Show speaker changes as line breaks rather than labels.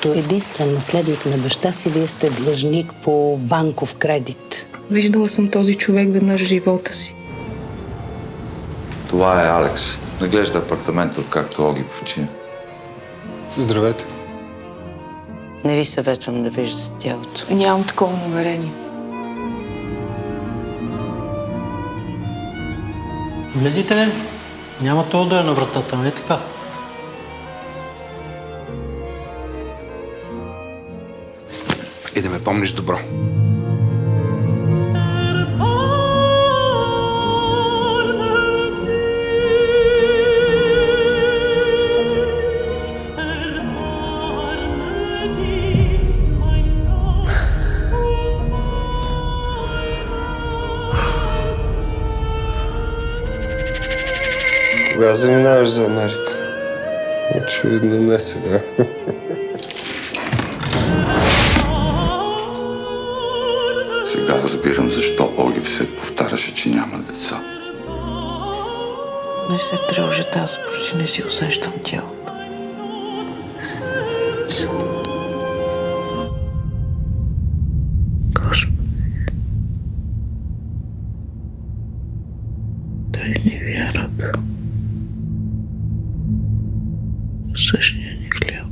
Като единствен наследник на баща си, вие сте длъжник по банков кредит.
Виждала съм този човек веднъж в живота си.
Това е Алекс. Наглежда апартамента, откакто Оги почина.
Здравейте.
Не ви съветвам да виждате тялото.
Нямам такова намерение.
Влезите, няма то да е на вратата, нали така?
И да ме помниш добро.
Кога заминаваш за Америка? Очевидно не сега.
Сега разбирам защо Оги се повтаряше, че няма деца.
Не се тревожете, аз почти не си усещам тялото.
Той ни вярат. Същия ни хляб.